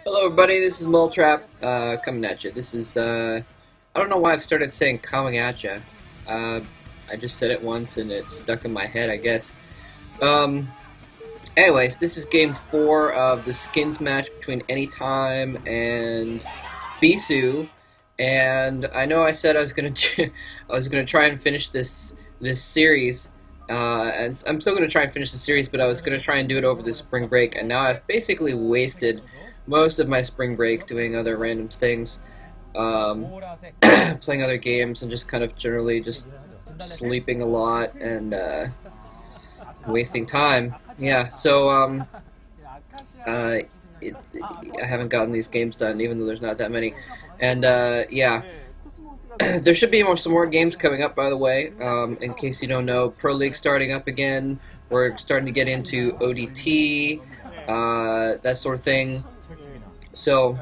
Hello everybody, this is Moletrap, coming at you. This is, I don't know why I've started saying coming at you. I just said it once and it stuck in my head, I guess. Anyways, this is game 4 of the skins match between Anytime and Bisu. And I know I said I was gonna try and finish this series, and I'm still gonna try and finish the series, but I was gonna try and do it over the spring break, and now I've basically wasted most of my spring break doing other random things, playing other games, and just kind of generally just sleeping a lot and wasting time. Yeah, so I haven't gotten these games done, even though there's not that many. And yeah, there should be some more games coming up, by the way. In case you don't know, Pro League starting up again. We're starting to get into ODT, that sort of thing. So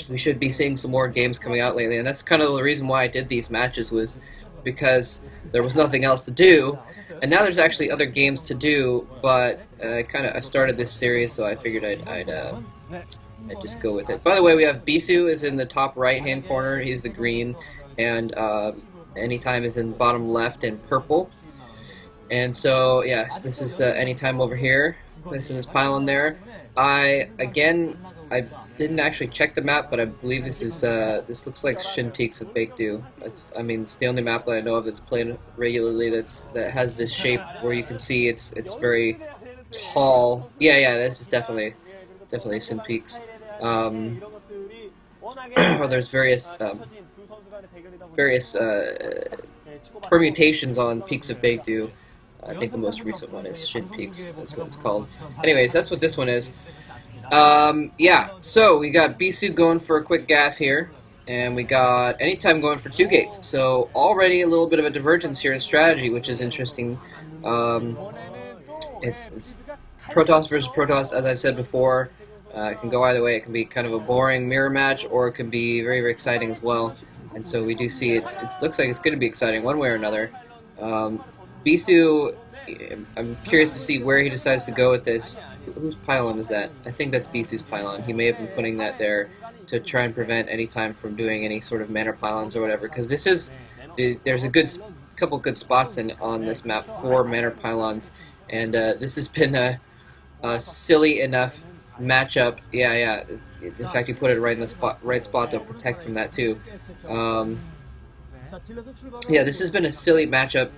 we should be seeing some more games coming out lately, and that's kind of the reason why I did these matches, was because there was nothing else to do. And now there's actually other games to do, but I started this series, so I figured I'd just go with it. By the way, we have Bisu is in the top right-hand corner. He's the green, and Anytime is in bottom left in purple. And so, yes, this is Anytime over here, placing his pylon there. I didn't actually check the map, but I believe this is this looks like Shin Peaks of Baekdu. It's the only map that I know of that's played regularly that has this shape where you can see it's very tall. Yeah, this is definitely Shin Peaks. Or there's various permutations on Peaks of Baekdu. I think the most recent one is Shin Peaks. That's what it's called. Anyways, that's what this one is. Yeah, so we got Bisu going for a quick gas here, and we got Anytime going for 2 gates. So already a little bit of a divergence here in strategy, which is interesting. It's PROTOSS versus PROTOSS, as I've said before. It can go either way. It can be kind of a boring mirror match, or it can be very, very exciting as well. And so we do see it looks like it's going to be exciting one way or another. Bisu, I'm curious to see where he decides to go with this. Whose pylon is that? I think that's Bisu's pylon. He may have been putting that there to try and prevent Anytime from doing any sort of manor pylons or whatever, because there's a couple good spots on this map for manor pylons, and this has been a silly enough matchup. Yeah. In fact, he put it right in the right spot to protect from that too. Yeah, this has been a silly matchup.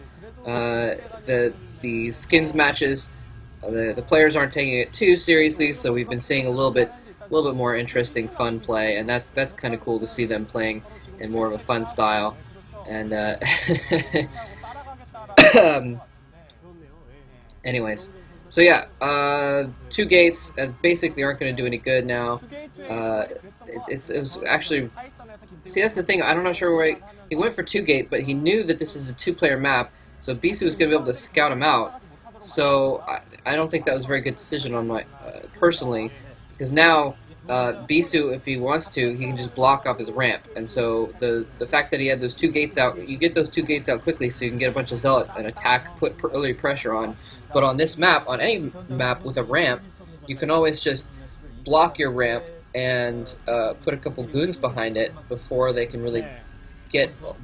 The skins matches, the players aren't taking it too seriously, so we've been seeing a little bit more interesting, fun play, and that's kind of cool to see them playing in more of a fun style. And anyways, so yeah, 2 gates basically aren't going to do any good now. It was actually, see, that's the thing. I'm not sure where he went for 2 gate, but he knew that this is a 2-player map, so Bisu was going to be able to scout him out. So I don't think that was a very good decision on my personally, because now Bisu, if he wants to, he can just block off his ramp. And so the fact that he had those 2 gates out, you get those 2 gates out quickly, so you can get a bunch of zealots and attack, put early pressure on. But on this map, on any map with a ramp, you can always just block your ramp and put a couple goons behind it before they can really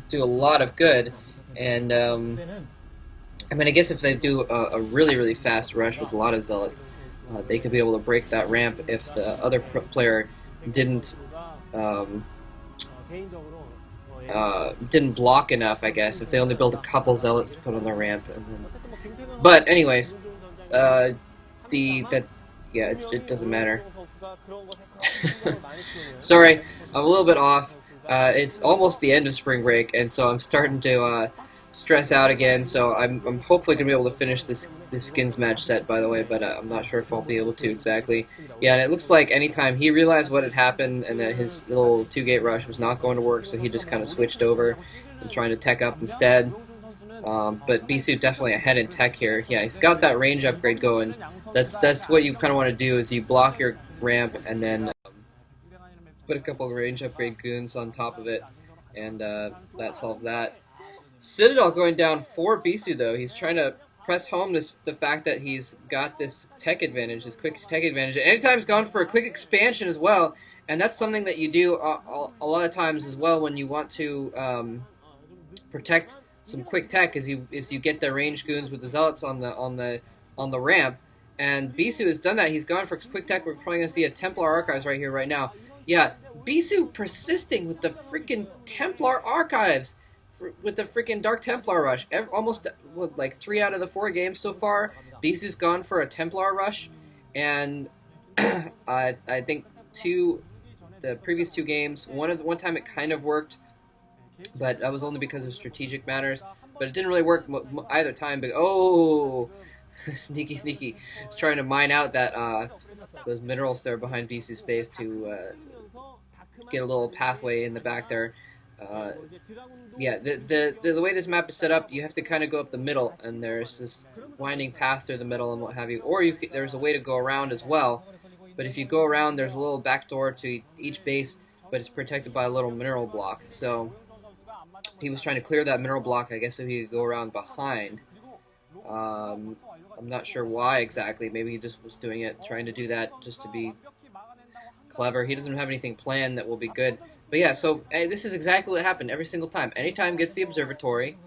do a lot of good. And I mean, I guess if they do a really, really fast rush with a lot of zealots, they could be able to break that ramp if the other player didn't block enough, I guess. If they only built a couple zealots to put on the ramp, and then. But anyways, it doesn't matter. Sorry, I'm a little bit off. It's almost the end of spring break, and so I'm starting to stress out again. So I'm hopefully gonna be able to finish this skins match set, by the way, but I'm not sure if I'll be able to exactly. Yeah, and it looks like Anytime he realized what had happened and that his little 2-gate rush was not going to work, so he just kind of switched over and trying to tech up instead. But Bisu definitely ahead in tech here. Yeah, he's got that range upgrade going. That's what you kind of want to do, is you block your ramp and then put a couple of range upgrade goons on top of it, and that solves that. Citadel going down for Bisu, though. He's trying to press home the fact that he's got this tech advantage, this quick tech advantage. Anytime he's gone for a quick expansion as well, and that's something that you do a lot of times as well when you want to protect some quick tech, is you get the range goons with the zealots on the ramp. And Bisu has done that. He's gone for quick tech. We're probably gonna see a Templar Archives right here, right now. Yeah, Bisu persisting with the freaking Templar Archives. With the freaking Dark Templar Rush. Almost, what, like 3 out of the 4 games so far, Bisu's gone for a Templar Rush, and I think the previous 2 games, one time it kind of worked, but that was only because of strategic matters, but it didn't really work either time. But oh, sneaky, it's trying to mine out that those minerals there behind Bisu's base to get a little pathway in the back there. Yeah, the way this map is set up, you have to kind of go up the middle, and there's this winding path through the middle and what have you. Or there's a way to go around as well, but if you go around, there's a little back door to each base, but it's protected by a little mineral block. So he was trying to clear that mineral block, I guess, so he could go around behind. I'm not sure why exactly. Maybe he just was doing it, trying to do that just to be clever. He doesn't have anything planned that will be good. But yeah, so this is exactly what happened every single time. Anytime gets the observatory,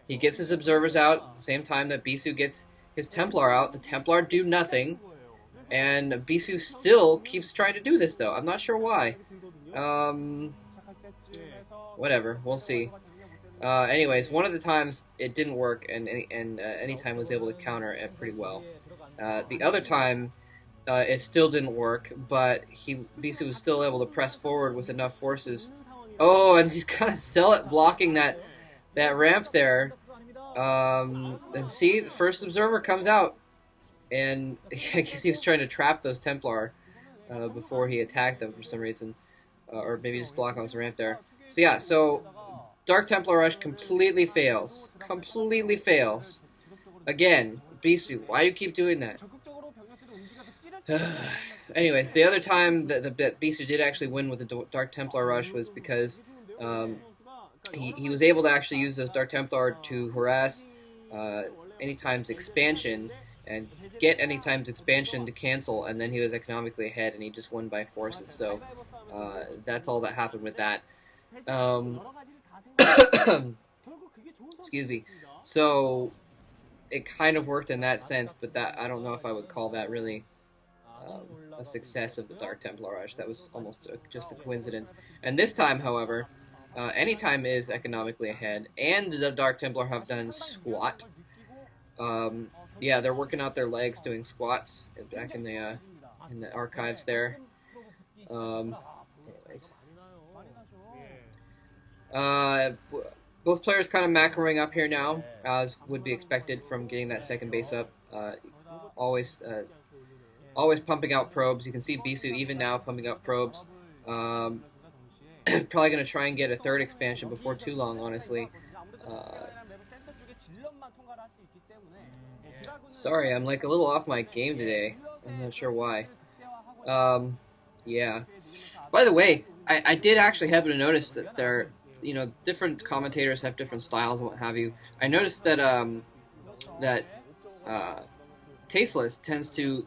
he gets his observers out at the same time that Bisu gets his Templar out. The Templar do nothing, and Bisu still keeps trying to do this, though. I'm not sure why. Whatever, we'll see. Anyways, one of the times it didn't work, and Anytime was able to counter it pretty well. The other time, it still didn't work, but Bisu was still able to press forward with enough forces. Oh, and he's kind of zealot blocking that ramp there. And see, the first observer comes out, and I guess he was trying to trap those Templar before he attacked them for some reason, or maybe just block on his ramp there. So yeah, so Dark Templar Rush completely fails. Completely fails. Again, Bisu, why do you keep doing that? Anyways, the other time that Bisu did actually win with the Dark Templar Rush was because he was able to actually use those Dark Templar to harass Anytime's expansion and get Anytime's expansion to cancel, and then he was economically ahead and he just won by forces. So that's all that happened with that. Excuse me. So it kind of worked in that sense, but that I don't know if I would call that really a success of the Dark Templar Rush. That was almost just a coincidence. And this time, however, Anytime is economically ahead, and the Dark Templar have done squat. Yeah, they're working out their legs doing squats back in the archives there. Anyways. Both players kind of macroing up here now, as would be expected from getting that second base up. Always pumping out probes. You can see Bisu even now pumping out probes. Probably going to try and get a third expansion before too long, honestly. Sorry, I'm like a little off my game today. I'm not sure why. Yeah. By the way, I did actually happen to notice that different commentators have different styles and what have you. I noticed that Tasteless tends to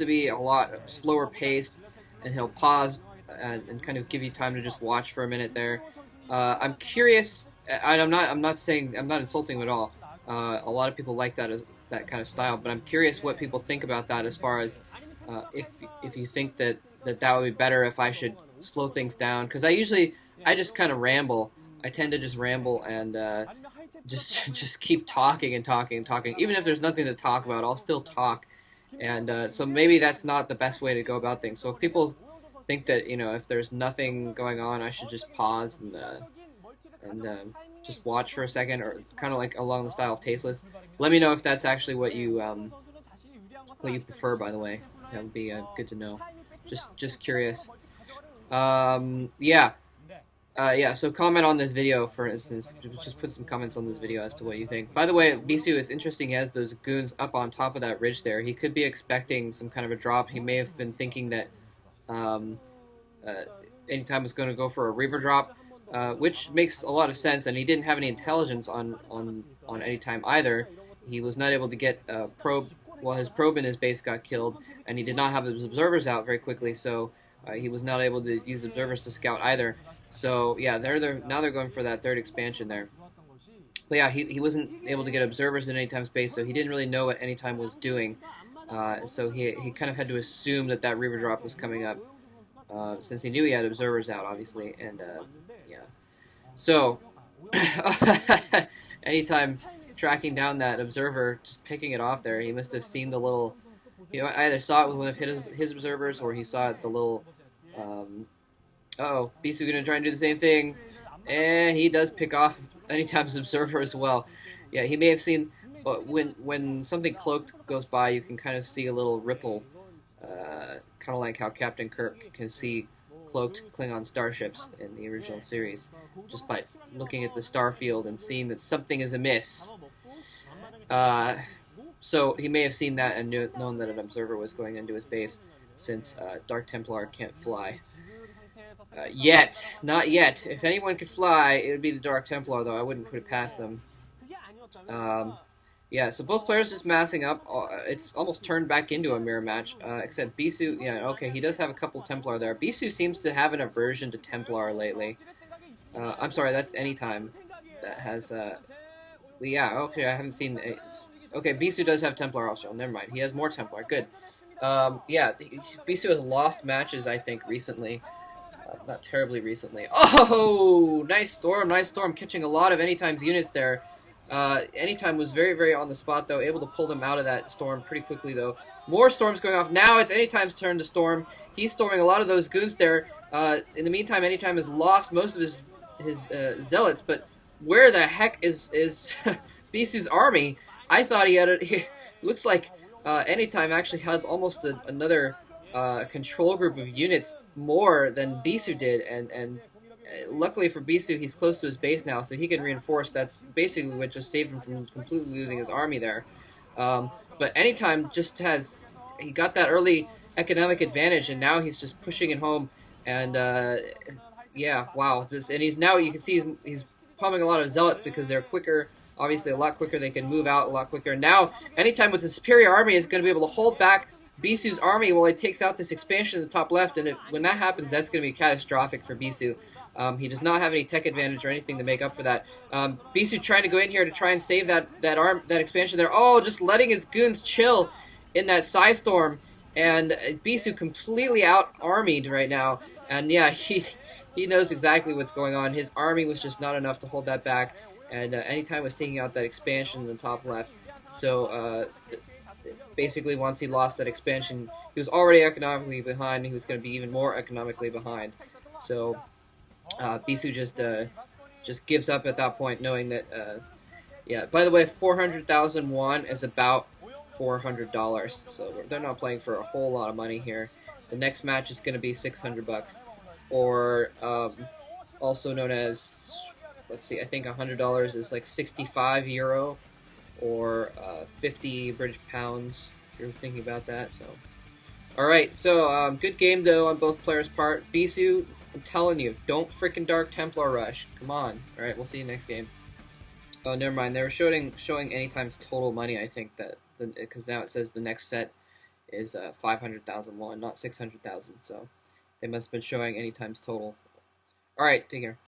be a lot slower paced, and he'll pause and kind of give you time to just watch for a minute there. I'm curious, and I'm not insulting him at all. A lot of people like that kind of style, but I'm curious what people think about that, as far as if you think that would be better if I should slow things down, because I just kind of ramble. I tend to just ramble and just keep talking and talking and talking. Even if there's nothing to talk about, I'll still talk. And so maybe that's not the best way to go about things. So if people think that, if there's nothing going on, I should just pause and just watch for a second, or kind of like along the style of Tasteless. Let me know if that's actually what you prefer, by the way. That would be good to know. Just curious. Yeah. Yeah, so comment on this video, for instance. Just put some comments on this video as to what you think. By the way, Bisu is interesting. He has those goons up on top of that ridge there. He could be expecting some kind of a drop. He may have been thinking that Anytime was going to go for a Reaver drop, which makes a lot of sense, and he didn't have any intelligence on Anytime either. he was not able to get a probe. Well, his probe in his base got killed, and he did not have his observers out very quickly, so he was not able to use observers to scout either. So yeah, now they're going for that third expansion there. But yeah, he wasn't able to get observers in Anytime's base, so he didn't really know what Anytime was doing. So he kind of had to assume that that Reaver drop was coming up, since he knew he had observers out, obviously, and yeah. So Anytime tracking down that observer, just picking it off there, he must have seen the little, I either saw it with one of his observers, or he saw it the little, uh-oh, Bisu gonna try and do the same thing, and he does pick off Anytime's observer as well. Yeah, he may have seen, when something cloaked goes by, you can kind of see a little ripple, kind of like how Captain Kirk can see cloaked Klingon starships in the original series, just by looking at the star field and seeing that something is amiss. So he may have seen that and known that an observer was going into his base, since Dark Templar can't fly. Yet. Not yet. If anyone could fly, it would be the Dark Templar, though. I wouldn't put it past them. Yeah, so both players just massing up. It's almost turned back into a mirror match, except Bisu, yeah, okay, he does have a couple Templar there. Bisu seems to have an aversion to Templar lately. I'm sorry, that's Anytime that has, yeah, okay, I haven't seen, okay, Bisu does have Templar also, never mind, he has more Templar, good. Yeah, Bisu has lost matches, I think, recently. Not terribly recently. Oh, nice storm, catching a lot of Anytime's units there. Anytime was very, very on the spot, though, able to pull them out of that storm pretty quickly, though. More storms going off. Now it's Anytime's turn to storm. He's storming a lot of those goons there. In the meantime, Anytime has lost most of his zealots, but where the heck is Bisu's army? I thought he had looks like Anytime actually had almost another control group of units more than Bisu did, and luckily for Bisu, he's close to his base now, so he can reinforce. That's basically what just saved him from completely losing his army there. But Anytime just he got that early economic advantage, and now he's just pushing it home, and yeah, wow. And he's now, you can see he's pumping a lot of zealots because they're quicker, obviously a lot quicker, they can move out a lot quicker. Now, Anytime with the superior army is going to be able to hold back Bisu's army while he takes out this expansion in the top left, and when that happens, that's going to be catastrophic for Bisu. He does not have any tech advantage or anything to make up for that. Bisu trying to go in here to try and save that expansion there. Oh, just letting his goons chill in that Psystorm, and Bisu completely out-armied right now. And yeah, he knows exactly what's going on. His army was just not enough to hold that back, and Anytime was taking out that expansion in the top left. So basically, once he lost that expansion, he was already economically behind, and he was going to be even more economically behind. So Bisu just gives up at that point, knowing that, yeah, by the way, 400,000 won is about $400, so they're not playing for a whole lot of money here. The next match is going to be 600 bucks, or also known as, let's see, I think $100 is like 65 euro, or 50 British pounds, if you're thinking about that. So, alright, so good game though on both players' part. Bisu, I'm telling you, don't freaking Dark Templar rush. Come on. Alright, we'll see you next game. Oh, never mind. They were showing Anytime's total money, I think, because now it says the next set is 500,000 won, not 600,000. So they must have been showing Anytime's total. Alright, take care.